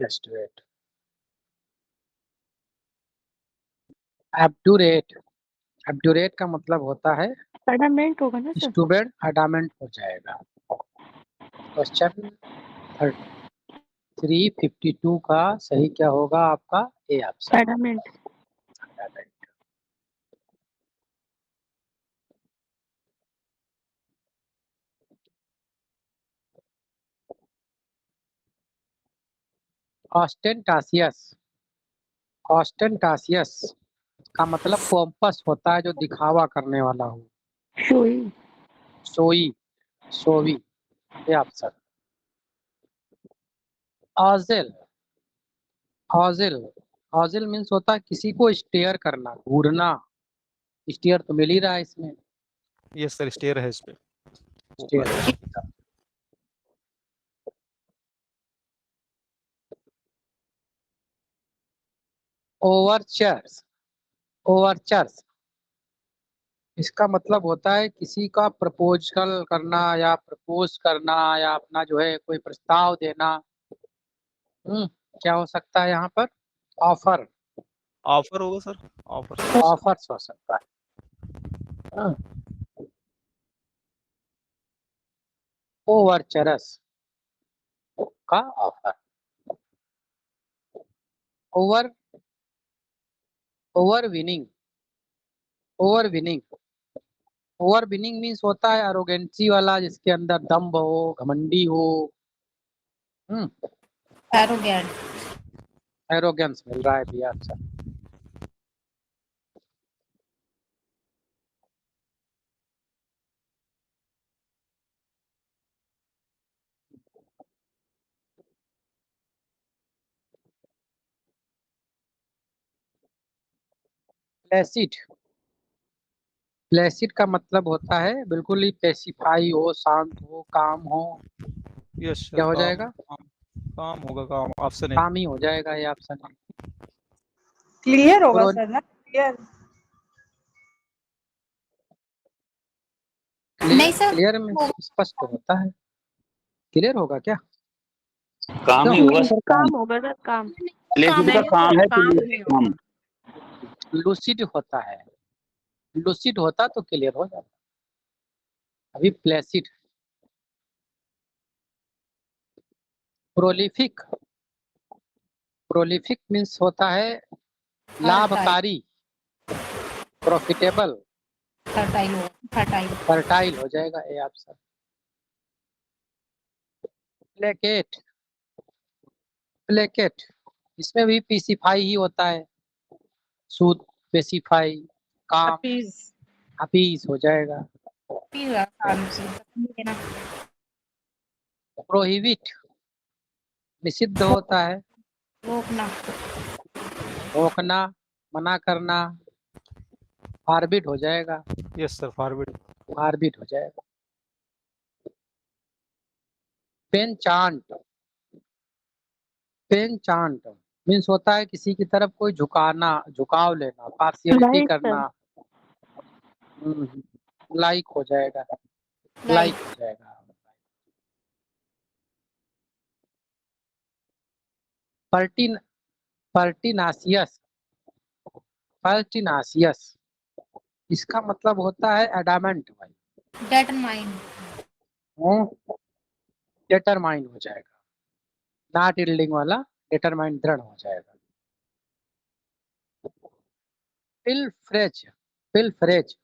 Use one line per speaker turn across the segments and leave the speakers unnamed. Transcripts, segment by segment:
Just wait. एब्डुरेट, एब्डुरेट का मतलब होता है
अडामेंट होगा ना सर?
स्टूपिड, अडामेंट हो जाएगा। क्वेश्चन 352 का सही क्या होगा आपका? A option.
अडामेंट।
ऑस्टेंटासियस, ऑस्टेंटासियस का मतलब पोम्पस होता है, जो दिखावा करने वाला हो।
शोई।
सोई, सोवी, ये ऑप्शन। ऑजिल, ऑजिल, ऑजिल मीन्स होता है किसी को स्टेयर करना, घूरना। स्टेयर तो मिल ही रहा है इसमें।
यस सर, स्टेयर है इसमें।
स्टेयर। ओवरचर्स, ओवरचर्स इसका मतलब होता है किसी का प्रपोजल करना या प्रपोज करना या अपना जो है कोई प्रस्ताव देना। क्या हो सकता है यहाँ पर? ऑफर,
ऑफर होगा सर, ऑफर।
ऑफर्स हो सकता है। ओवरचरस का offer. Over, over winning, over winning, over winning means होता है अरोगेंसी वाला, जिसके अंदर दम्भ हो, घमंडी हो।
एरोगेंट।
एरोगेंस मिल रहा है भैया। अच्छा, प्लेसिड, प्लेसिड का मतलब होता है बिल्कुल ही पेसिफाई हो, शांत हो, काम हो।
यस सर,
क्या हो
काम
जाएगा?
काम काम होगा, काम। ऑप्शन है।
काम ही हो जाएगा, ये ऑप्शन है।
क्लियर होगा
प्रो-
सर ना? क्लियर।
नहीं सर,
क्लियर में स्पष्ट होता है। क्लियर होगा क्या?
काम ही
क्यों?
होगा सर, काम।
काम होगा सर, काम।
प्लेसिड का काम है,
काम
प्लेसिड
नहीं
काम।
लूसिड होता है, लूसिड होता तो क्लियर हो जाता। अभी प्लेसिड। प्रोलिफिक, प्रोलिफिक मीन्स होता है लाभकारी, प्रॉफिटेबल,
फर्टाइल हो, फर्टाइल।
फर्टाइल हो जाएगा ये ऑप्शन। प्लेकेट, प्लेकेट इसमें भी पीसीफाई ही होता है, सूद, पेसिफाई, काम,
अपीज।
अपीज हो जाएगा। प्रोहिबिट निषिद्ध होता है,
रोकना।
रोकना, मना करना। फारबिट हो जाएगा,
यस सर, फॉरवर्ड।
फारबिट हो जाएगा। पेनचांट, पेनचांट मीन्स होता है किसी की तरफ कोई झुकाना, झुकाव लेना, पार्शियलिटी
लाइक सर।
करना। लाइक हो जाएगा, लाइक हो जाएगा। पर्टिन, पर्टिनासियस, पर्टिनासियस इसका मतलब होता है एडामेंट भाई।
डेटरमाइन।
डिटरमाइन हो जाएगा, नॉट यील्डिंग वाला डिटरमाइन, दृढ़ हो जाएगा। पिलफ्रेज, पिलफ्रेज,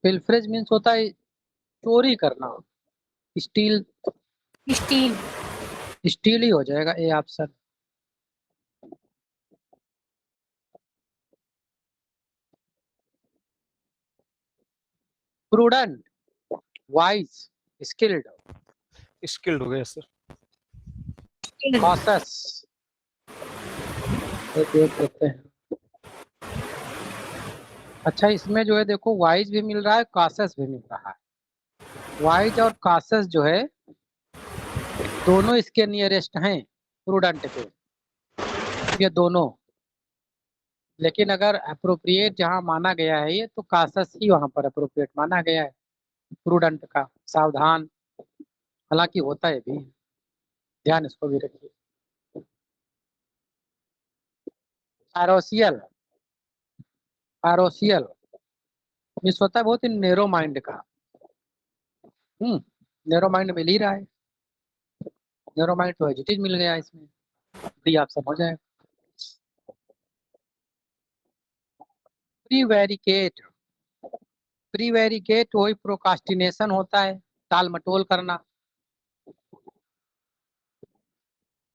पिलफ्रेज मीन्स होता है चोरी करना। Steel,
steel.
स्टील ही हो जाएगा ये option. Prudent, wise, skilled,
skilled हो गया सर।
कॉशस, ये देख लेते हैं। अच्छा, इसमें जो है देखो वाइज भी मिल रहा है, कॉशस भी मिल रहा है। वाइज और कॉशस जो है दोनों इसके नियरेस्ट हैं प्रूडेंट के, ये दोनों। लेकिन अगर अप्रोप्रिएट जहाँ माना गया है ये, तो कॉशस ही वहाँ पर अप्रोप्रिएट माना गया है, प्रूडेंट का, सावधान, हालांकि होता है भी, ध्यान इसको भी रखिए। पैरोसियल, पैरोसियल मीन्स होता है बहुत ही नेरो माइंड का। नेरो माइंड मिल ही रहा है, नेरो माइंड तो एजिटेज मिल गया इसमें, भी आप समझ जाए। प्रीवेरिकेट, प्रीवेरिकेट वही प्रोकास्टिनेशन होता है, टाल मटोल करना,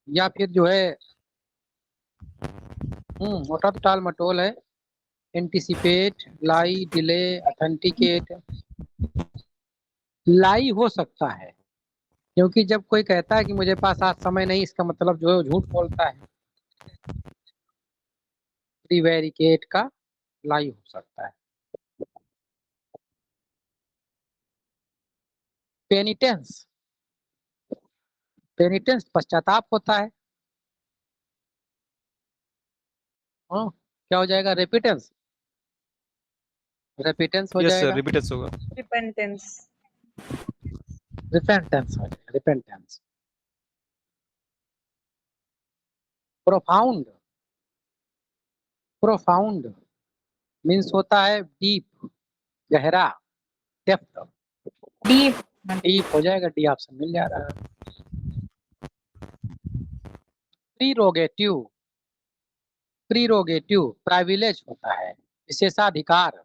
या फिर जो है होता तो टाल मटोल है। एंटिसिपेट, लाई, डिले, ऑथेंटिकेट। लाई हो सकता है, क्योंकि जब कोई कहता है कि मुझे पास आज समय नहीं, इसका मतलब जो है वो झूठ बोलता है। प्रीवेरिकेट का लाई हो सकता है। पेनिटेंस, पेनिटेंस पश्चाताप होता है। क्या हो जाएगा? रेपिटेंस, रेपिटेंस हो
यस सर,
जाएगा।
रिपीटेंस होगा।
repentance,
रिपेंटेंस हो जाएगा, रिपेंटेंस। प्रोफाउंड, प्रोफाउंड मीन्स होता है डीप, गहरा, डेप्थ।
डीप,
डीप हो जाएगा, डी ऑप्शन मिल जा रहा है। प्रीरोगेटिव, प्रीरोगेटिव प्राइविलेज होता है, विशेषाधिकार,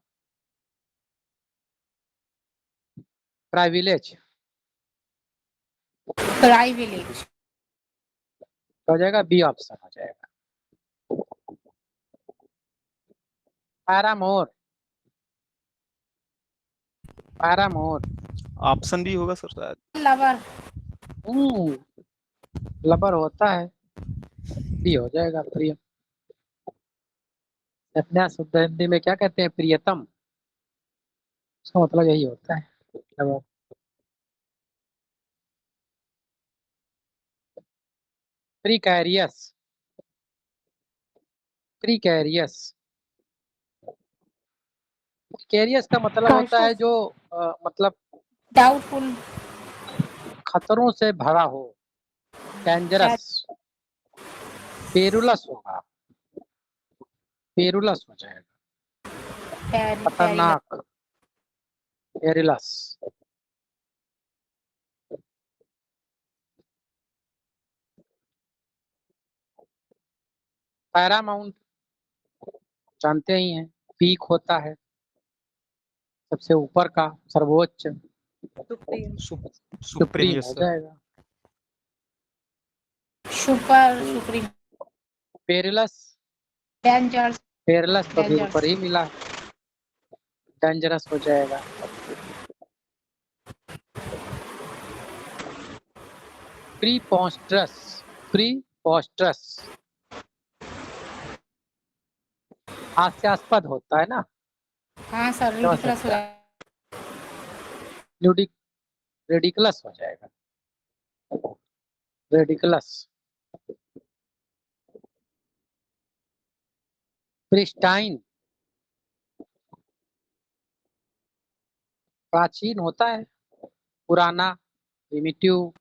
प्राइविलेज
प्राइविलेज,
हो जाएगा, बी ऑप्शन हो जाएगा। पैरामोर, पैरामोर
ऑप्शन भी होगा सर शायद।
लवर,
लबर होता है, बी हो जाएगा। प्रिय, अपने शुद्ध हिंदी में क्या कहते हैं? प्रियतम, उसका मतलब यही होता है, लबर। प्रीकैरियस, प्रीकैरियस, कैरियस का मतलब होता है जो मतलब
डाउटफुल,
खतरों से भरा हो, डेंजरस। पेरुलस होगा, पेरुलस हो जाएगा, खतरनाक, पेरुलस। पैरामाउंट जानते ही हैं, पीक होता है, सबसे ऊपर का, सर्वोच्च,
supreme,
सुप्रीम
सुप्रीम
यस
हो
सर।
जाएगा।
Super, supreme,
perilous,
dangerous,
perilous तो भी
डेंजरस,
ऊपर ही मिला, डेंजरस हो जाएगा। प्रीपोस्टरस, प्रीपोस्टरस हास्यास्पद होता है ना,
हाँ सर,
हो
रिडिकुलस
सकता है, रेडिकुलस हो जाएगा, रेडिकुलस। प्रिस्टाइन, प्राचीन होता है, पुराना, प्रिमिटिव,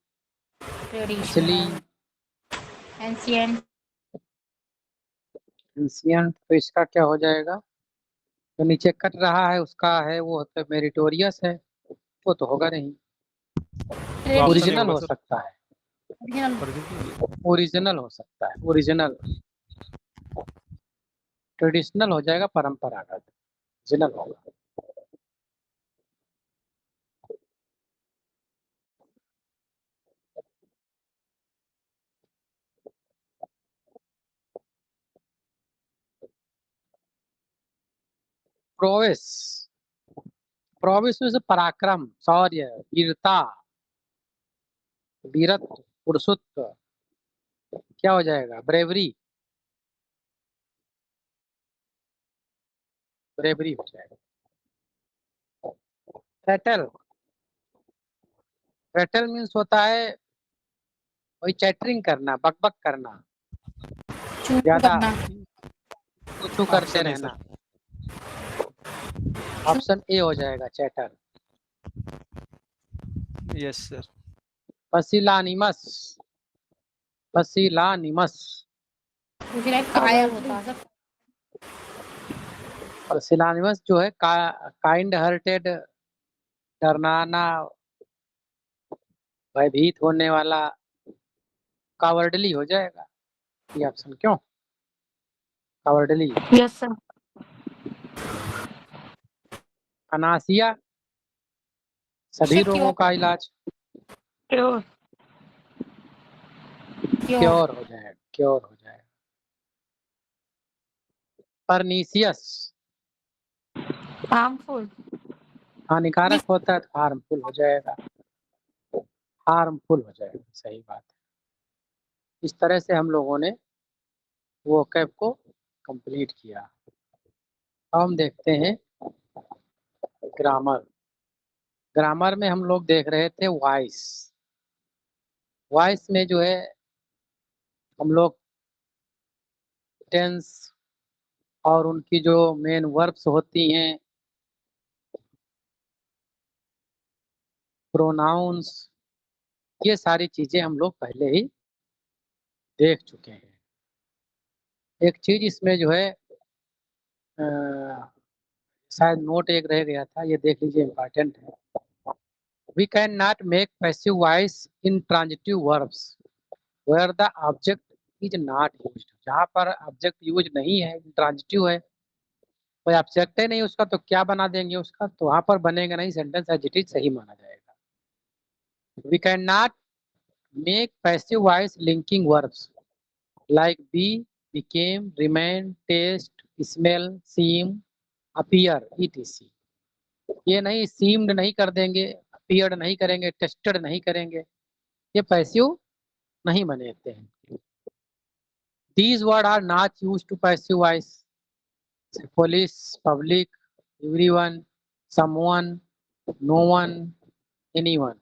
असली,
एंशिएंट,
एंशिएंट। तो इसका क्या हो जाएगा? तो नीचे कट रहा है उसका है, वो होता है मेरिटोरियस है, वो तो होगा नहीं।
तो ऑप्शन
ओरिजिनल
होगा
हो
सर।
सकता है,
ओरिजिनल,
ओरिजिनल हो सकता है, ओरिजिनल। ट्रेडिशनल हो जाएगा, परंपरागत, ओरिजिनल होगा। प्रोवेस, प्रोवेस में से पराक्रम, शौर्य, वीरता, वीरत्व, पुरुषत्व, क्या हो जाएगा? ब्रेवरी, ब्रेवरी हो जाएगा। थ्रेटल, थ्रेटल मीन्स होता है वही चैटरिंग करना, बकबक करना,
चू
ज्यादा
करना,
कुछ करते
ऑप्शन ए
रहना।
सर।
ऑप्शन ए हो जाएगा, chatter.
Yes sir.
Pusillanimous, pusillanimous,
पूछ रहा है कायर होता सर।
पसिलानिमस जो है काइंड हार्टेड, डरनाना, भयभीत होने वाला, कावर्डली हो जाएगा ये ऑप्शन। क्यों कावर्डली?
Yes sir.
अनासिया, सभी
शिट
रोगों का इलाज,
क्योर।
क्योर हो जाएगा, क्योर हो जाएगा। Pernicious,
harmful.
हानिकारक होता है तो हार्मफुल हो जाएगा, हार्मफुल हो जाएगा, सही बात है। इस तरह से हम लोगों ने वो कैप को कंप्लीट किया। अब हम देखते हैं ग्रामर। ग्रामर में हम लोग देख रहे थे वॉइस। वॉइस में जो है हम लोग टेंस और उनकी जो मेन वर्ब्स होती हैं, प्रोनाउंस, ये सारी चीजें हम लोग पहले ही देख चुके हैं। एक चीज इसमें जो है शायद नोट एक रह गया था, ये देख लीजिए, इम्पोर्टेंट है। We can not make passive voice in transitive verbs where the object is not used. जहाँ पर ऑब्जेक्ट यूज नहीं है, ट्रांजिटिव है, कोई ऑब्जेक्ट ही नहीं उसका, तो क्या बना देंगे उसका, तो वहाँ पर बनेगा नहीं, सेंटेंस एज इट इज सही माना जाएगा। We can not make passive voice linking verbs like be, became, remain, taste, smell, seem, appear, etc। ये नहीं, seemed नहीं कर देंगे, appeared नहीं करेंगे, tested नहीं करेंगे, ये पैसिव नहीं बनेते हैं। These words are not used to passive voice। police, public, everyone, someone, no one, anyone।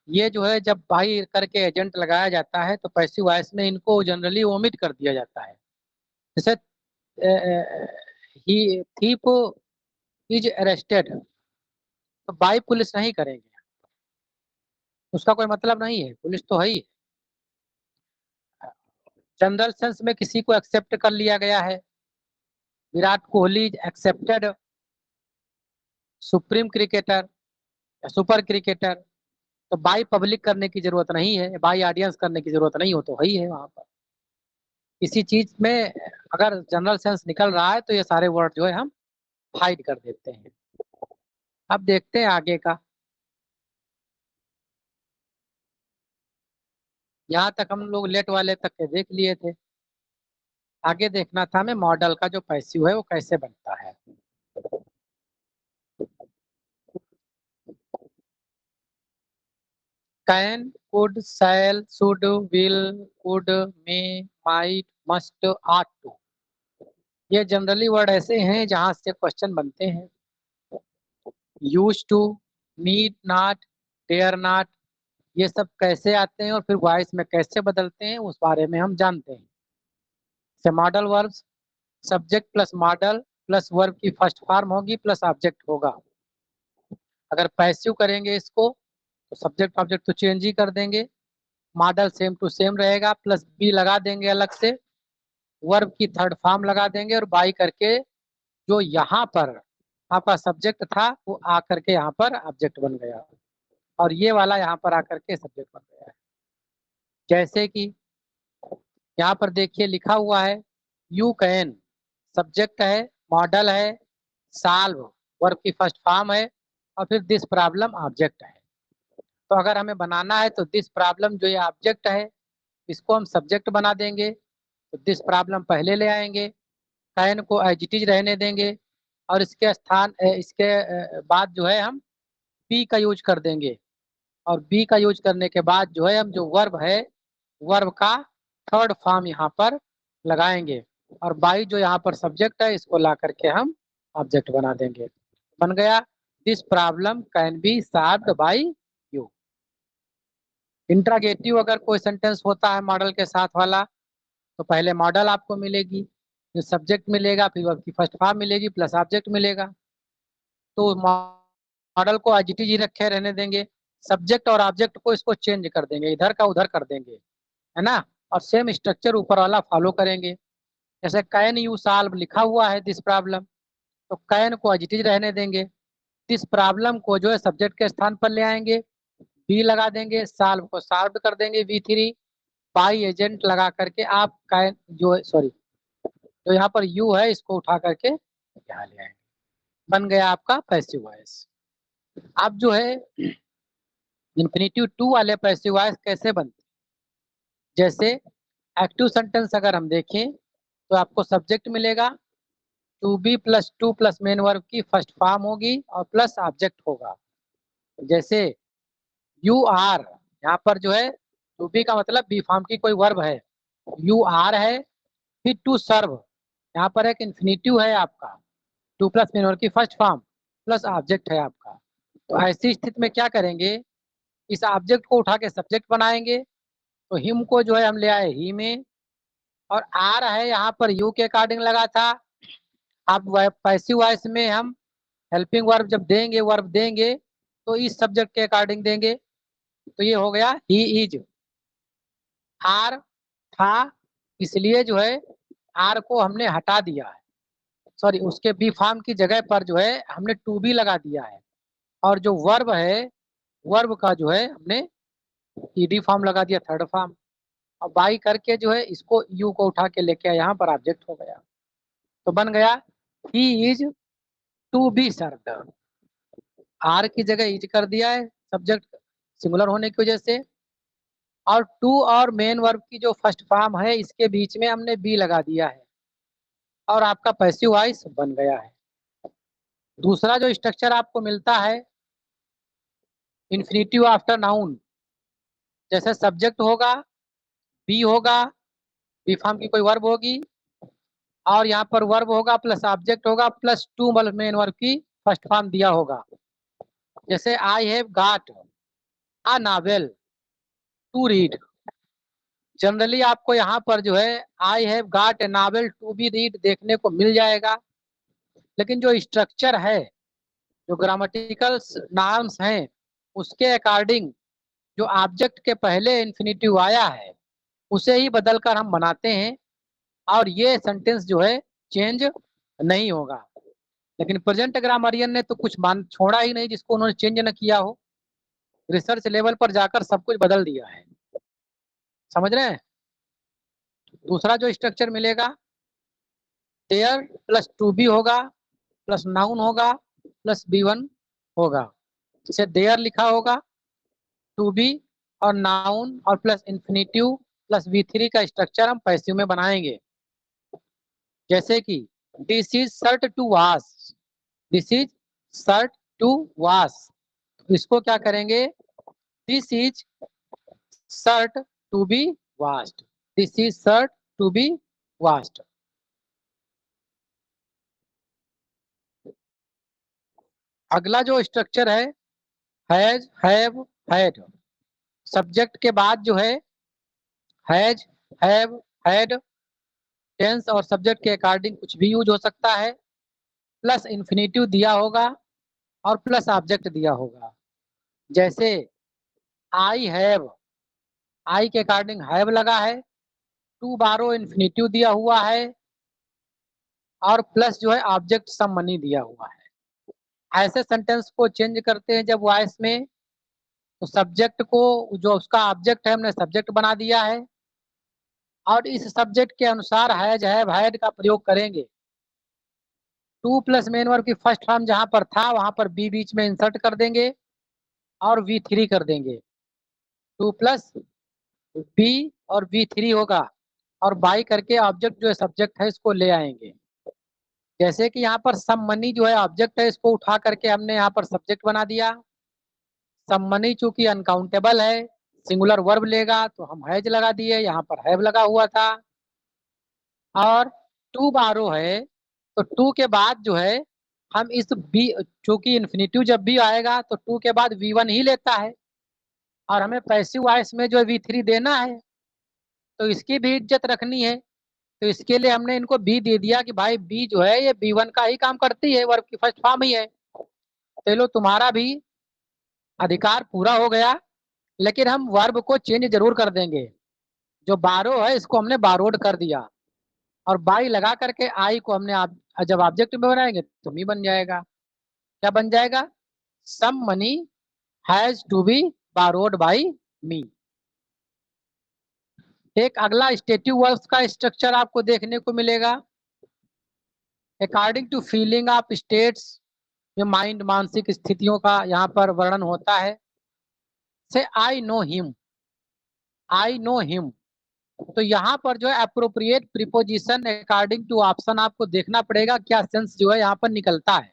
ये जो है जब बाई करके एजेंट लगाया जाता है तो पैसिव वॉइस में इनको जनरली ओमिट कर दिया जाता है। जैसे ही थीप इज अरेस्टेड, तो बाई पुलिस नहीं करेंगे, उसका कोई मतलब नहीं है, पुलिस तो है ही। जनरल सेंस में किसी को एक्सेप्ट कर लिया गया है, Virat Kohli is accepted supreme cricketer या सुपर क्रिकेटर, तो बाई पब्लिक करने की जरूरत नहीं है, बाई ऑडियंस करने की जरूरत नहीं हो, तो है ही है वहां पर। किसी चीज में अगर जनरल सेंस निकल रहा है तो ये सारे वर्ड जो है हम हाइड कर देते हैं। अब देखते हैं आगे का। यहाँ तक हम लोग लेट वाले तक के देख लिए थे, आगे देखना था हमें मॉडल का जो पैसिव है वो कैसे बनता है। Can, could, shall, should, will, could, may, might, must, ought to, ये जनरली वर्ड ऐसे हैं जहां से क्वेश्चन बनते हैं। Use to, need not, dare not, ये सब कैसे आते हैं और फिर वॉइस में कैसे बदलते हैं उस बारे में हम जानते हैं। से modal verbs, subject plus model plus verb की फर्स्ट फॉर्म होगी प्लस ऑब्जेक्ट होगा। अगर पैसिव करेंगे इसको तो सब्जेक्ट ऑब्जेक्ट तो चेंज ही कर देंगे, मॉडल सेम टू सेम रहेगा, प्लस बी लगा देंगे अलग से, वर्ब की थर्ड फॉर्म लगा देंगे और बाई करके जो यहाँ पर आपका सब्जेक्ट था वो आ करके यहाँ पर ऑब्जेक्ट बन गया, और ये वाला यहाँ पर आकर के सब्जेक्ट बन गया है। जैसे कि यहाँ पर देखिए लिखा हुआ है यू कैन, सब्जेक्ट है, मॉडल है, सॉल्व वर्ब की फर्स्ट फॉर्म है, और फिर दिस प्रॉब्लम ऑब्जेक्ट है। तो अगर हमें बनाना है तो दिस प्रॉब्लम जो ये ऑब्जेक्ट है इसको हम सब्जेक्ट बना देंगे, तो दिस प्रॉब्लम पहले ले आएंगे, कैन को एज इट इज रहने देंगे, और इसके स्थान इसके बाद जो है हम बी का यूज कर देंगे, और बी का यूज करने के बाद जो है हम जो वर्ब है वर्ब का थर्ड फॉर्म यहाँ पर लगाएंगे, और बाई जो यहाँ पर सब्जेक्ट है इसको ला करके हम ऑब्जेक्ट बना देंगे। बन गया this problem can be solved by you. Interrogative अगर कोई सेंटेंस होता है मॉडल के साथ वाला तो पहले मॉडल आपको मिलेगी, फिर सब्जेक्ट मिलेगा, फिर वर्ब की फर्स्ट फॉर्म मिलेगी प्लस ऑब्जेक्ट मिलेगा। तो मॉडल को एज इट इज ही रखे रहने देंगे, सब्जेक्ट और ऑब्जेक्ट को इसको चेंज कर देंगे, इधर का उधर कर देंगे, है ना, और सेम स्ट्रक्चर ऊपर वाला फॉलो करेंगे। जैसे कैन यू सॉल्व लिखा हुआ है दिस प्रॉब्लम, तो कैन को एज इट इज रहने देंगे, दिस प्रॉब्लम को जो है सब्जेक्ट के स्थान पर ले आएंगे, बी लगा देंगे, सॉल्व को सॉल्व कर देंगे V3, बाई एजेंट लगा करके आप कैन जो सॉरी जो यहाँ पर यू है इसको उठा करके यहाँ ले आएंगे, बन गया आपका पैसिव वॉइस। अब जो है इन्फिनिटिव टू वाले पैसिव वॉइस कैसे बनते, जैसे एक्टिव सेंटेंस अगर हम देखें तो आपको सब्जेक्ट मिलेगा, to be plus to plus main verb की फर्स्ट फॉर्म होगी और प्लस ऑब्जेक्ट होगा। जैसे यू आर, यहाँ पर जो है टू बी का मतलब बी फॉर्म की कोई वर्ब है, यू आर है, फिर टू सर्व, यहाँ पर एक इन्फिनिटिव है आपका, टू प्लस मेन वर्ब की फर्स्ट फॉर्म प्लस ऑब्जेक्ट है आपका। तो ऐसी स्थिति में क्या करेंगे, इस ऑब्जेक्ट को उठा के सब्जेक्ट बनाएंगे, तो हिम को जो है हम ले आए ही में, और आर है यहाँ पर यू के अकॉर्डिंग लगा था। अब पैसिव वॉइस में हम हेल्पिंग वर्ब जब देंगे, वर्ब देंगे तो इस सब्जेक्ट के अकॉर्डिंग देंगे, तो ये हो गया ही इज। आर था इसलिए जो है आर को हमने हटा दिया है, सॉरी उसके बी फॉर्म की जगह पर जो है हमने टू बी लगा दिया है, और जो वर्ब है वर्ब का जो है हमने ईडी फॉर्म लगा दिया, थर्ड फॉर्म, और बाई करके जो है इसको यू को उठा के लेके यहाँ पर ऑब्जेक्ट हो गया, तो बन गया he is to be served. Are की जगह इज कर दिया है सब्जेक्ट सिंगुलर होने की वजह से, और टू और मेन वर्ब की जो फर्स्ट फॉर्म है इसके बीच में हमने बी लगा दिया है, और आपका पैसिव वॉइस बन गया है। दूसरा जो स्ट्रक्चर आपको मिलता है इन्फिनिटिव आफ्टर नाउन, जैसे सब्जेक्ट होगा, बी होगा, बी फॉर्म की कोई वर्ब होगी, और यहाँ पर वर्ब होगा प्लस ऑब्जेक्ट होगा प्लस टू मेन वर्ब की फर्स्ट फॉर्म दिया होगा। जैसे I have got a novel to read, generally आपको यहाँ पर जो है I have got a novel to be read देखने को मिल जाएगा, लेकिन जो स्ट्रक्चर है, जो ग्रामेटिकल नाउन्स हैं, उसके अकॉर्डिंग जो ऑब्जेक्ट के पहले इन्फिनिटिव आया है उसे ही बदलकर हम बनाते हैं, और ये सेंटेंस जो है चेंज नहीं होगा। लेकिन प्रेजेंट ग्रामरियन ने तो कुछ मान छोड़ा ही नहीं जिसको उन्होंने चेंज न किया हो, रिसर्च लेवल पर जाकर सब कुछ बदल दिया है, समझ रहे हैं। दूसरा जो स्ट्रक्चर मिलेगा, देयर प्लस टू बी होगा प्लस नाउन होगा प्लस B1 होगा, जैसे देयर लिखा होगा, टू बी और नाउन और प्लस इन्फिनिटिव प्लस V3 का स्ट्रक्चर हम पैसिव में बनाएंगे। जैसे कि this is shirt to wash, this is shirt to wash, इसको क्या करेंगे, this is shirt to be washed, this is shirt to be washed. अगला जो स्ट्रक्चर है हैज, हैव, हैड, सब्जेक्ट के बाद जो है हैज, हैव, हैड, टेंस और सब्जेक्ट के अकॉर्डिंग कुछ भी यूज हो सकता है, प्लस इन्फिनिटिव दिया होगा और प्लस ऑब्जेक्ट दिया होगा। जैसे आई हैव, आई के अकॉर्डिंग हैव लगा है, टू बारो इन्फिनिटिव दिया हुआ है, और प्लस जो है ऑब्जेक्ट सम मनी दिया हुआ है। ऐसे सेंटेंस को चेंज करते हैं जब वॉइस में, तो सब्जेक्ट को जो उसका ऑब्जेक्ट है हमने सब्जेक्ट बना दिया है, और इस सब्जेक्ट के अनुसार हैज, हैव, हैड का प्रयोग करेंगे। टू प्लस मेन वर्ब की फर्स्ट फॉर्म जहां पर था वहां पर बी बीच में इंसर्ट कर देंगे और V3 कर देंगे, टू प्लस बी और V3 होगा, और बाई करके ऑब्जेक्ट जो है सब्जेक्ट है इसको ले आएंगे। जैसे कि यहाँ पर सम मनी जो है ऑब्जेक्ट है, इसको उठा करके हमने यहाँ पर सब्जेक्ट बना दिया। सम मनी चूंकि अनकाउंटेबल है, सिंगुलर वर्ब लेगा तो हम हैज लगा दिए, यहाँ पर हैव लगा हुआ था। और टू बारो है तो टू के बाद जो है हम इस बी, चूंकि इन्फिनिटिव जब भी आएगा तो टू के बाद V1 ही लेता है, और हमें पैसिव वॉइस में जो V3 देना है, तो इसकी भी इज्जत रखनी है, तो इसके लिए हमने इनको बी दे दिया कि भाई बी जो है ये B1 का ही काम करती है, वर्ब की फर्स्ट फॉर्म ही है, तो लो तुम्हारा भी अधिकार पूरा हो गया, लेकिन हम वर्ब को चेंज जरूर कर देंगे। जो बारो है इसको हमने बारोड कर दिया, और बाई लगा करके आई को हमने जब ऑब्जेक्ट में बनाएंगे तो मी बन जाएगा। क्या बन जाएगा? Some money has to be borrowed by me. एक अगला स्टेटिव वर्ब्स का स्ट्रक्चर आपको देखने को मिलेगा। According to feeling of states, जो माइंड मानसिक स्थितियों का यहाँ पर वर्णन होता है। Say I know him, I know him. तो यहाँ पर जो है appropriate preposition according to option आपको देखना पड़ेगा, क्या सेंस जो है यहाँ पर निकलता है।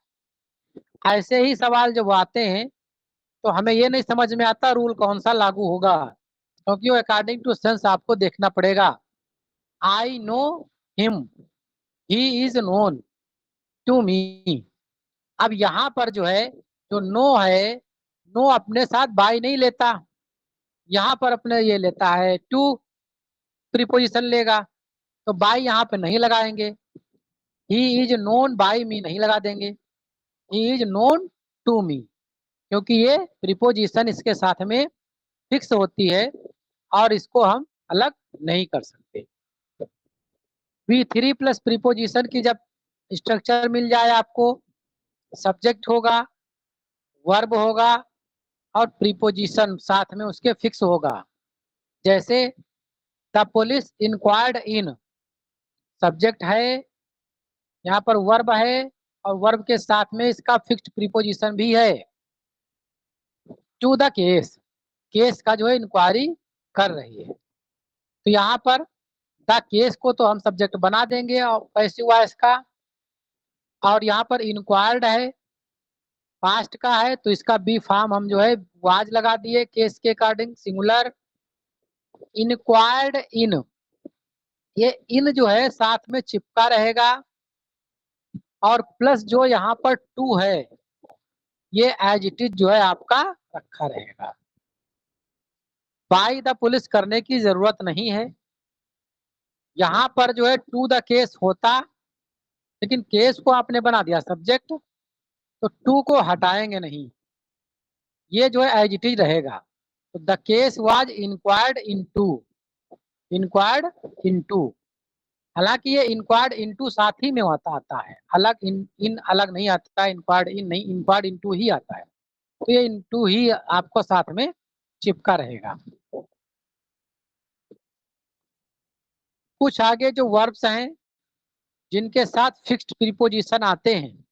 ऐसे ही सवाल जब आते हैं तो हमें ये नहीं समझ में आता रूल कौन सा लागू होगा, क्योंकि वो अकॉर्डिंग टू सेंस आपको देखना पड़ेगा। I know him, he is known to me. अब यहाँ पर जो है जो नो है, नो अपने साथ बाई नहीं लेता, यहाँ पर अपने ये लेता है टू प्रीपोजिशन लेगा, तो बाई यहाँ पे नहीं लगाएंगे। He is known by me नहीं लगा देंगे, he is known to me, क्योंकि ये प्रीपोजिशन इसके साथ में फिक्स होती है और इसको हम अलग नहीं कर सकते। V3 प्लस प्रीपोजिशन की जब स्ट्रक्चर मिल जाए आपको, सब्जेक्ट होगा, वर्ब होगा और प्रीपोजिशन साथ में उसके फिक्स होगा। जैसे the police inquired in, subject है, यहाँ पर वर्ब है और वर्ब के साथ में इसका फिक्स्ड प्रीपोजिशन भी है। टू द केस, केस का जो है इंक्वायरी कर रही है, तो यहाँ पर द केस को तो हम सब्जेक्ट बना देंगे और पैसिव वॉइस का, और यहाँ पर इंक्वायर्ड है, पास्ट का है, तो इसका बी फॉर्म हम जो है वाज लगा दिए केस के अकॉर्डिंग, सिंगुलर। इंक्वायर्ड इन, ये इन जो है साथ में चिपका रहेगा, और प्लस जो यहाँ पर टू है ये एज इट इज जो है आपका रखा रहेगा। बाय द पुलिस करने की जरूरत नहीं है, यहाँ पर जो है टू द केस होता, लेकिन केस को आपने बना दिया सब्जेक्ट, तो टू को हटाएंगे नहीं, ये जो है एज इट इज रहेगा। तो the case was inquired into, inquired into, हालांकि ये इंक्वायर्ड इनटू साथ ही में आता है, अलग इन अलग नहीं आता है, इंक्वायर्ड इन नहीं, इंक्वायर्ड इनटू ही आता है, तो ये इनटू ही आपको साथ में चिपका रहेगा। कुछ आगे जो वर्ब्स हैं जिनके साथ फिक्स्ड प्रीपोजिशन आते हैं,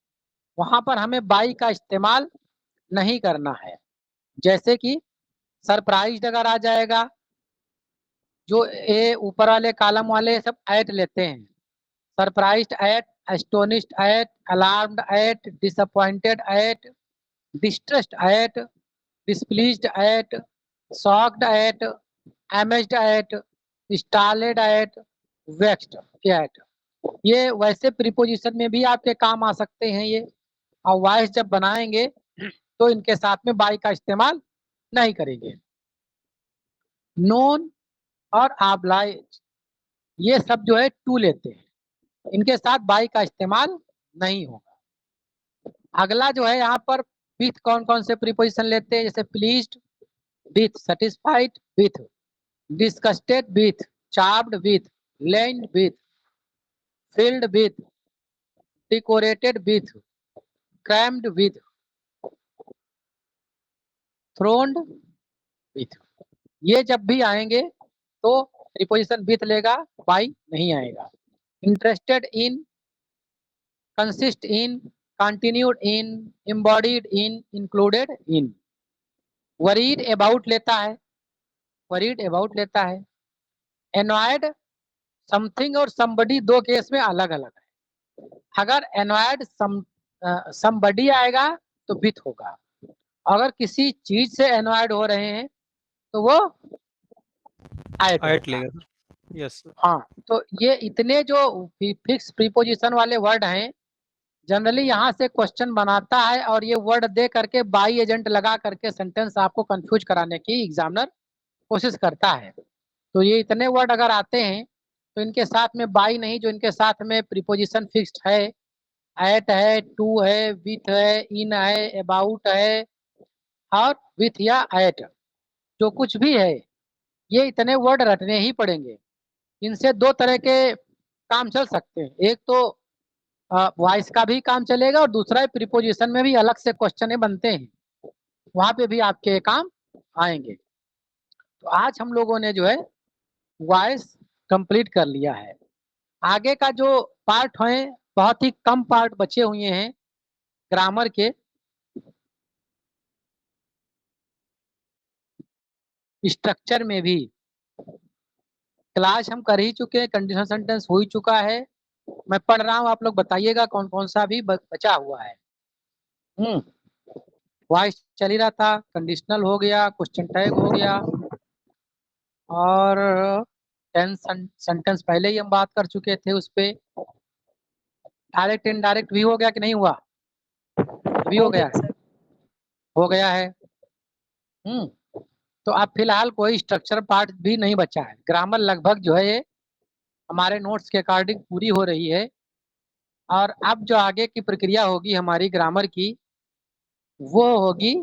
वहां पर हमें बाई का इस्तेमाल नहीं करना है। जैसे कि सरप्राइज्ड अगर आ जाएगा, जो ए ऊपर वाले कॉलम वाले सब एट लेते हैं, surprised at, astonished at, alarmed at, disappointed at, distressed at, displeased at, shocked at, amazed at, started at, vexed at. ये वैसे प्रीपोजिशन में भी आपके काम आ सकते हैं ये, और वॉइस जब बनाएंगे तो इनके साथ में बाई का इस्तेमाल नहीं करेंगे। नोन और ऑब्लाइज, ये सब जो है टू लेते हैं, इनके साथ बाई का इस्तेमाल नहीं होगा। अगला जो है यहाँ पर विथ कौन कौन से प्रीपोजिशन लेते हैं, जैसे pleased with, satisfied with, disgusted with, charmed with, land with, filled with, decorated with, crammed with, throned with. ये जब भी आएंगे तो प्रीपोजिशन विथ लेगा, बाई नहीं आएगा। Interested in, consist in, continued in, embodied in, included in. Worried about लेता है, वरीड अबाउट लेता है। एनॉयड, समथिंग और समबडी दो केस में अलग अलग है। अगर एनॉयड समबडी आएगा तो विथ होगा, अगर किसी चीज से एनॉयड हो रहे हैं तो वो
एट लेगा सर। Yes sir.
हाँ, तो ये इतने जो फिक्स प्रीपोजिशन वाले वर्ड हैं, जनरली यहाँ से क्वेश्चन बनाता है और ये वर्ड दे करके बाई एजेंट लगा करके सेंटेंस आपको कंफ्यूज कराने की एग्जामिनर कोशिश करता है। तो ये इतने वर्ड अगर आते हैं तो इनके साथ में बाई नहीं, जो इनके साथ में प्रीपोजिशन फिक्स्ड है, एट है, टू है, विथ है, इन है, अबाउट है, और विथ या एट, जो कुछ भी है ये इतने वर्ड रटने ही पड़ेंगे। इनसे दो तरह के काम चल सकते हैं, एक तो वॉइस का भी काम चलेगा और दूसरा प्रीपोजिशन में भी अलग से क्वेश्चन बनते हैं, वहां पे भी आपके काम आएंगे। तो आज हम लोगों ने जो है वॉइस कंप्लीट कर लिया है। आगे का जो पार्ट है बहुत ही कम पार्ट बचे हुए हैं ग्रामर के। स्ट्रक्चर में भी क्लास हम कर ही चुके हैं, कंडीशनल सेंटेंस हो ही चुका है। मैं पढ़ रहा हूँ, आप लोग बताइएगा कौन कौन सा भी बचा हुआ है। वॉइस चल ही रहा था, कंडीशनल हो गया, क्वेश्चन टैग हो गया, और टेंस सेंटेंस पहले ही हम बात कर चुके थे उस पे। डायरेक्ट इनडायरेक्ट भी हो गया कि नहीं हुआ? भी हो गया है,
सर।
हो गया है। तो अब फिलहाल कोई स्ट्रक्चर पार्ट भी नहीं बचा है। ग्रामर लगभग जो है ये हमारे नोट्स के अकॉर्डिंग पूरी हो रही है। और अब जो आगे की प्रक्रिया होगी हमारी ग्रामर की, वो होगी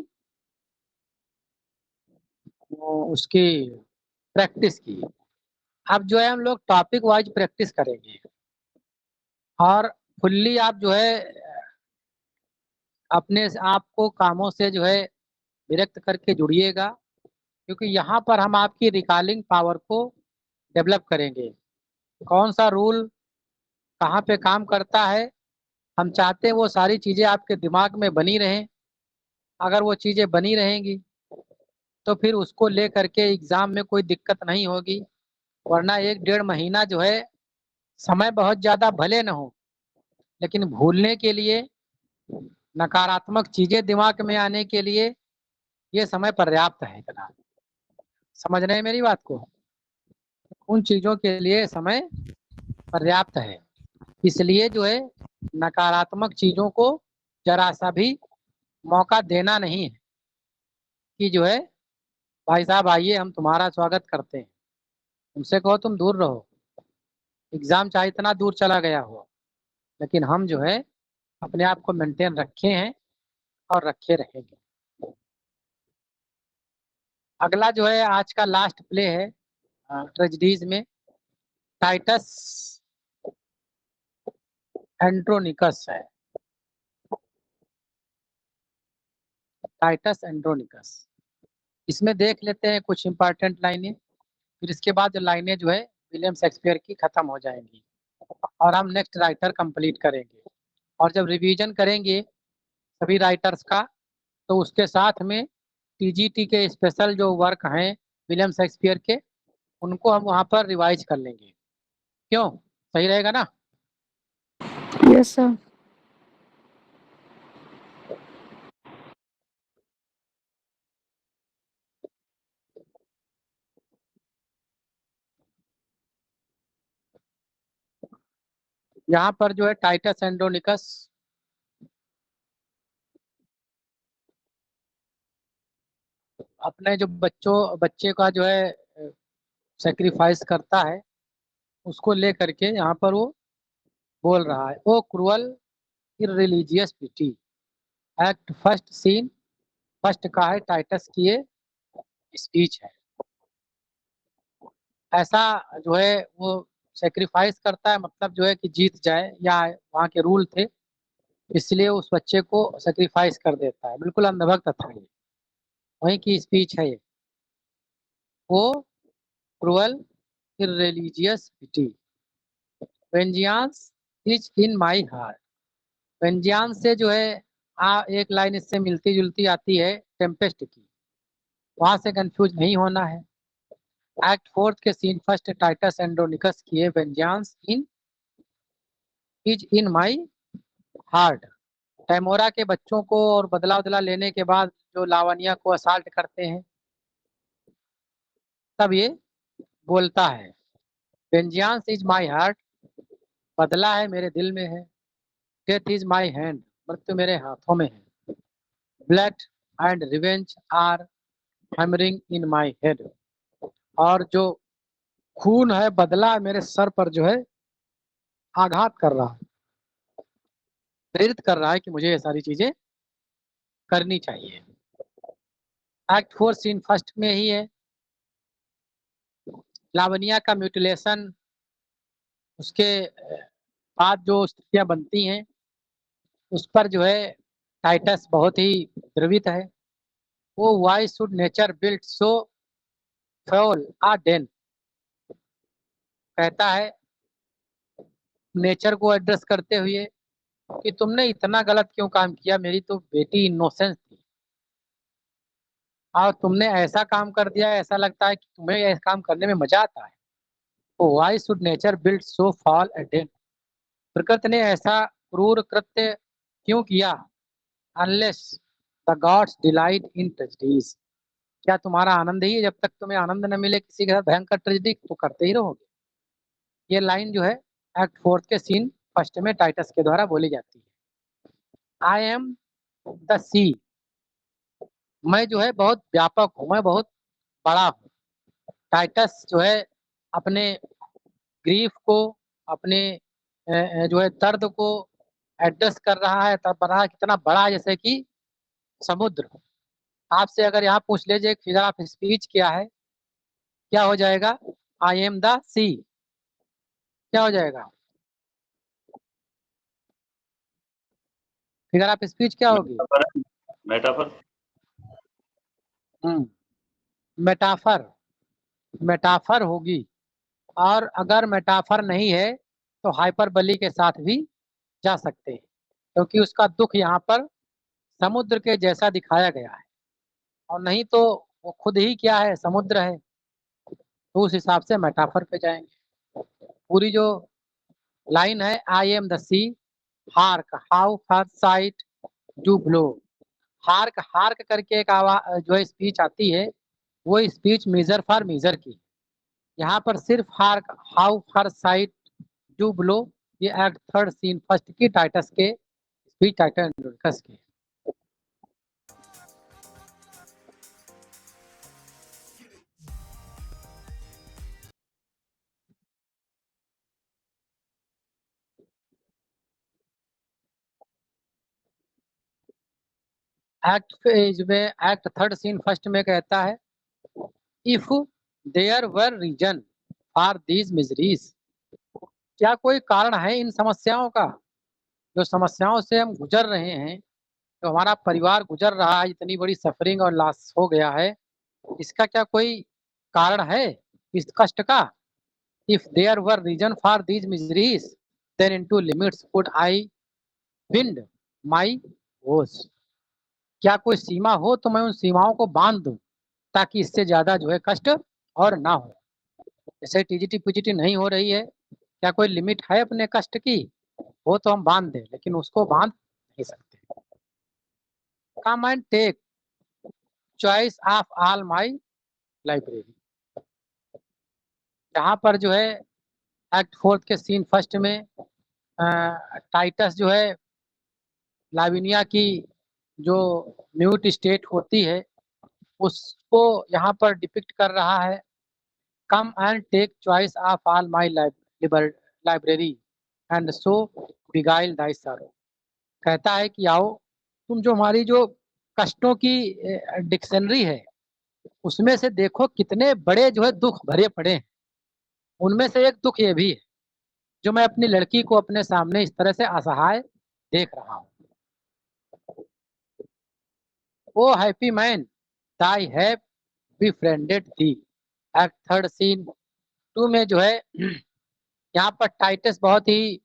उसकी प्रैक्टिस की। अब जो है हम लोग टॉपिक वाइज प्रैक्टिस करेंगे, और फुल्ली आप जो है अपने आप को कामों से जो है विरक्त करके जुड़िएगा, क्योंकि यहाँ पर हम आपकी रिकॉलिंग पावर को डेवलप करेंगे। कौन सा रूल कहाँ पे काम करता है, हम चाहते हैं वो सारी चीज़ें आपके दिमाग में बनी रहें। अगर वो चीज़ें बनी रहेंगी तो फिर उसको ले करके एग्ज़ाम में कोई दिक्कत नहीं होगी। वरना 1-1.5 महीना जो है समय बहुत ज़्यादा भले न हो, लेकिन भूलने के लिए, नकारात्मक चीज़ें दिमाग में आने के लिए ये समय पर्याप्त है। इतना समझ रहे हैं मेरी बात को? उन चीज़ों के लिए समय पर्याप्त है। इसलिए जो है नकारात्मक चीज़ों को जरा सा भी मौका देना नहीं है कि जो है भाई साहब आइए हम तुम्हारा स्वागत करते हैं। उनसे कहो तुम दूर रहो, एग्ज़ाम चाहे इतना दूर चला गया हो, लेकिन हम जो है अपने आप को मेंटेन रखे हैं और रखे रहेंगे। अगला जो है आज का लास्ट प्ले है ट्रेजेडीज में, टाइटस एंड्रोनिकस है। टाइटस एंड्रोनिकस, इसमें देख लेते हैं कुछ इंपॉर्टेंट लाइनें, फिर इसके बाद जो लाइनें जो है विलियम शेक्सपियर की खत्म हो जाएंगी और हम नेक्स्ट राइटर कंप्लीट करेंगे। और जब रिवीजन करेंगे सभी राइटर्स का, तो उसके साथ में टीजीटी के स्पेशल जो वर्क हैं विलियम शेक्सपियर के, उनको हम वहाँ पर रिवाइज कर लेंगे। क्यों, सही रहेगा ना?
Yes sir.
यहाँ पर जो है टाइटस एंड्रोनिकस अपने जो बच्चे का जो है सेक्रीफाइस करता है, उसको ले करके यहाँ पर वो बोल रहा है, ओ क्रूअल इररिलीजियस पिटी। एक्ट फर्स्ट सीन फर्स्ट का है, टाइटस की ये स्पीच है। ऐसा जो है वो सेक्रीफाइस करता है, मतलब जो है कि जीत जाए, या वहाँ के रूल थे इसलिए उस बच्चे को सेक्रीफाइस कर देता है। बिल्कुल अंधभक्त था ये, वहीं की स्पीच है ये। वो cruel irreligious pity, vengeance is in my heart. Vengeance से जो है एक लाइन इससे मिलती जुलती आती है टेम्पेस्ट की, वहां से कंफ्यूज नहीं होना है। एक्ट फोर्थ के सीन फर्स्ट टाइटस एंड्रोनिकस की है, वेंजियांस इन इज इन माई हार्ट। टैमोरा के बच्चों को और बदला बदला लेने के बाद जो लावनिया को असाल्ट करते हैं, तब ये बोलता है वेंजियांस इज माई हार्ट, बदला है मेरे दिल में है। डेथ इज माई हैंड, मृत्यु मेरे हाथों में है। Blood and revenge are hammering in my head, और जो खून है, बदला मेरे सर पर जो है आघात कर रहा है, प्रेरित कर रहा है कि मुझे ये सारी चीजें करनी चाहिए। एक्ट 4 सीन फर्स्ट में ही है। लावनिया का म्यूटिलेशन, उसके बाद जो स्थितियां बनती हैं उस पर जो है टाइटस बहुत ही द्रवित है। वो why should nature built so foul a den, कहता है नेचर को एड्रेस करते हुए कि तुमने इतना गलत क्यों काम किया, मेरी तो बेटी इनोसेंस थी और तुमने ऐसा काम कर दिया, ऐसा लगता है कि तुम्हें यह काम करने में मजा आता है। तो Y should nature build so fall अडेन, प्रकृति ने ऐसा क्रूर कृत्य क्यों किया। Unless the gods delight in tragedies, क्या तुम्हारा आनंद ही है, जब तक तुम्हें आनंद न मिले किसी के साथ भयंकर ट्रेजेडी तो करते ही रहोगे। ये लाइन जो है एक्ट 4 के सीन फर्स्ट में टाइटस के द्वारा बोली जाती है। आई एम द सी, मैं जो है बहुत व्यापक हूँ, मैं बहुत बड़ा हूँ। टाइटस जो है अपने ग्रीफ को, अपने जो है दर्द को एड्रेस कर रहा है, तब बना कितना बड़ा है, जैसे कि समुद्र। आपसे अगर यहाँ पूछ लीजिए फिगर ऑफ स्पीच क्या है, क्या हो जाएगा? आई एम द सी, क्या हो जाएगा? फिगर ऑफ स्पीच क्या होगी?
मेटाफर।
मेटाफर, मेटाफर होगी। और अगर मेटाफर नहीं है तो हाइपरबली के साथ भी जा सकते हैं, क्योंकि उसका दुख यहाँ पर समुद्र के जैसा दिखाया गया है, और नहीं तो वो खुद ही क्या है, समुद्र है। तो उस हिसाब से मेटाफर पे जाएंगे। पूरी जो लाइन है I am the sea, hark how her sighs do blow. Hark hark करके एक आवाज जो है स्पीच आती है, वो स्पीच मेजर फॉर मेजर की। यहाँ पर सिर्फ hark how her sighs do blow, ये एक्ट 3 सीन फर्स्ट की टाइटस के स्पीच, टाइटस एंड्रोनिकस के। एक्ट 3 सीन फर्स्ट में कहता है if there were reason for these miseries, क्या कोई कारण है इन समस्याओं का, जो समस्याओं से हम गुजर रहे हैं, जो हमारा परिवार गुजर रहा है, इतनी बड़ी सफरिंग और लॉस हो गया है, इसका क्या कोई कारण है इस कष्ट का? If there were reason for these miseries then into limits would I wind my woes, क्या कोई सीमा हो तो मैं उन सीमाओं को बांध दूं ताकि इससे ज्यादा जो है कष्ट और ना हो। जैसे टीजीटी पीजीटी नहीं हो रही है, क्या कोई लिमिट है अपने कष्ट की? वो तो हम बांध दें, लेकिन उसको बांध नहीं सकते। Come and take choice of all my library, यहाँ पर जो है एक्ट 4 के सीन फर्स्ट में टाइटस जो है लाविनिया की जो म्यूट स्टेट होती है उसको यहाँ पर डिपिक्ट कर रहा है। Come and take choice of all my library and so beguile thy sorrow, कहता है कि आओ तुम जो हमारी जो कष्टों की डिक्शनरी है उसमें से देखो कितने बड़े जो है दुख भरे पड़े हैं। उनमें से एक दुख ये भी है जो मैं अपनी लड़की को अपने सामने इस तरह से असहाय देख रहा हूँ। ओ हैप्पी मैन आई हैव बिफ्रेंडेड थी, एक्ट 3 सीन 2 में जो है यहाँ पर टाइटस बहुत ही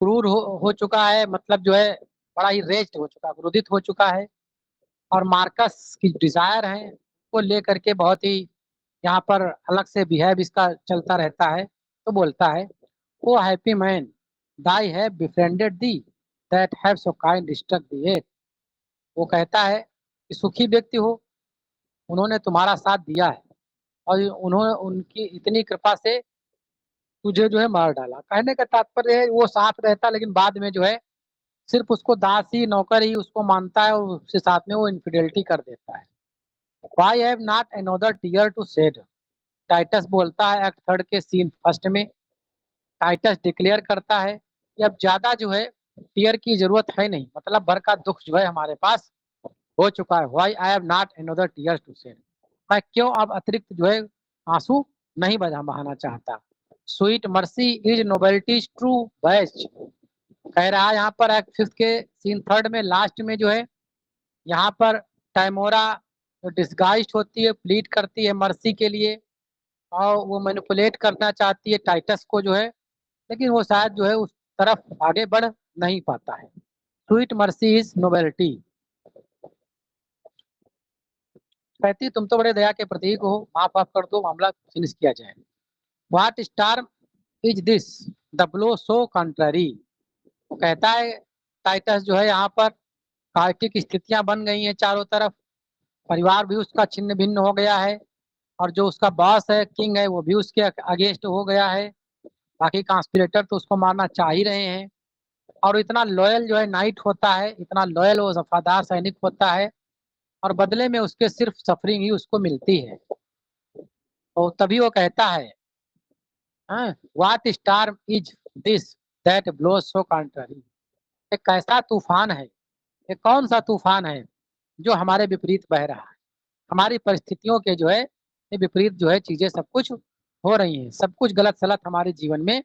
क्रूर हो चुका है, मतलब जो है बड़ा ही रेज्ड हो चुका है, क्रोधित हो चुका है, और मार्कस की डिजायर है को लेकर के बहुत ही यहाँ पर अलग से बिहेव इसका चलता रहता है। तो बोलता है oh happy man thy have befriended thee that have so kind distract thee at, वो कहता है कि सुखी व्यक्ति हो, उन्होंने तुम्हारा साथ दिया है और उन्होंने उनकी इतनी कृपा से तुझे जो है मार डाला। कहने का तात्पर्य है वो साथ रहता लेकिन बाद में जो है सिर्फ उसको दास ही नौकर ही उसको मानता है और उसके साथ में वो इनफिडेलिटी कर देता है। Why have not another tear to shed, Titus बोलता है एक्ट 3 के सीन फर्स्ट में। टाइटस डिक्लेयर करता है कि अब ज्यादा जो है टीयर की जरूरत है नहीं, मतलब भर का दुख जो है हमारे पास हो चुका है। Why I have not another tears to shed, मैं क्यों अब अतिरिक्त जो है आंसू नहीं बहाना चाहता। Sweet mercy is nobility's true best, कह रहा है यहाँ पर एक्ट 5 के सीन 3 में लास्ट में जो है यहाँ पर टाइमोरा डिस्गाइज्ड होती है, प्लीड करती है मर्सी के लिए और वो मैनिपुलेट करना चाहती है टाइटस को जो है, लेकिन वो शायद जो है उस तरफ आगे बढ़ नहीं पाता है। स्वीट मर्सी इज नोबेलिटी, कहती तुम तो बड़े दया के प्रतीक हो, माफ कर दो, मामला फिनिश किया जाए। What storm is this the blow so contrary, कहता है टाइटस जो है यहाँ पर काइटिक स्थितियां बन गई हैं चारों तरफ, परिवार भी उसका छिन्न भिन्न हो गया है और जो उसका बॉस है किंग है वो भी उसके अगेंस्ट हो गया है, बाकी कॉन्स्पिरेटर तो उसको मारना चाह ही रहे हैं। और इतना लॉयल जो है नाइट होता है, इतना लॉयल वो वफादार सैनिक होता है और बदले में उसके सिर्फ सफरिंग ही उसको मिलती है। तो तभी वो कहता है what storm is this that blows so contrary, एक कैसा तूफान है, एक कौन सा तूफान है जो हमारे विपरीत बह रहा है, हमारी परिस्थितियों के जो है ये विपरीत जो है चीजें सब कुछ हो रही हैं, सब कुछ गलत सलत हमारे जीवन में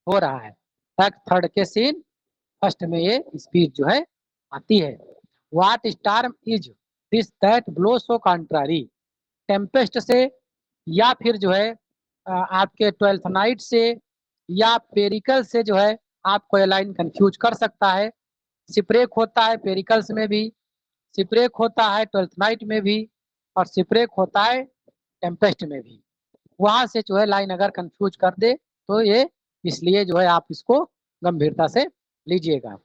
हो रहा है। एक्ट 3 के सीन 1 में ये स्पीच जो है आती है। What storm is this that blow so contrary, Tempest से या फिर जो है आपके 12th नाइट से या पेरिकल से जो है आपको ये लाइन कंफ्यूज कर सकता है। सिपरेक होता है पेरिकल्स में भी, सिपरेक होता है 12th नाइट में भी और सिपरेक होता है टेम्पेस्ट में भी। वहां से जो है लाइन अगर कंफ्यूज कर दे तो ये इसलिए जो है आप इसको गंभीरता से लीजिएगा।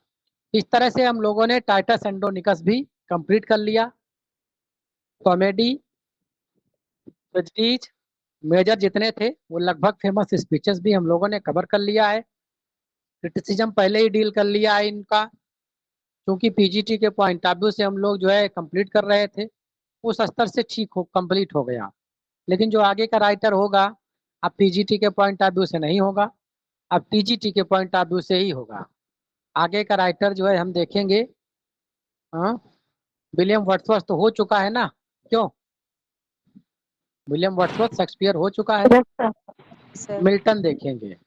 इस तरह से हम लोगों ने टाइटस एंड्रोनिकस भी कंप्लीट कर लिया। कॉमेडी, ट्रेजेडीज, मेजर जितने थे वो लगभग फेमस स्पीचेस भी हम लोगों ने कवर कर लिया है। क्रिटिसिज्म पहले ही डील कर लिया है इनका, क्योंकि पीजीटी के पॉइंट ऑफ व्यू से हम लोग जो है कंप्लीट कर रहे थे, उस स्तर से ठीक हो कंप्लीट हो गया। लेकिन जो आगे का राइटर होगा अब पीजीटी के पॉइंट ऑफ व्यू से नहीं होगा, अब टीजीटी के पॉइंट ऑफ व्यू से ही होगा। आगे का राइटर जो है हम देखेंगे, विलियम वर्ड्सवर्थ तो हो चुका है ना, क्यों विलियम वर्ड्सवर्थ शेक्सपियर हो चुका है।
सर
मिल्टन देखेंगे,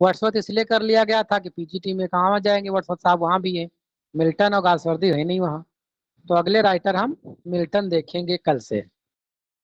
वर्ड्सवर्थ इसलिए कर लिया गया था कि पीजीटी में कहाँ जाएंगे, वर्ड्सवर्थ साहब वहाँ भी है, मिल्टन और गाल्सवर्दी है नहीं वहाँ। तो अगले राइटर हम मिल्टन देखेंगे कल से।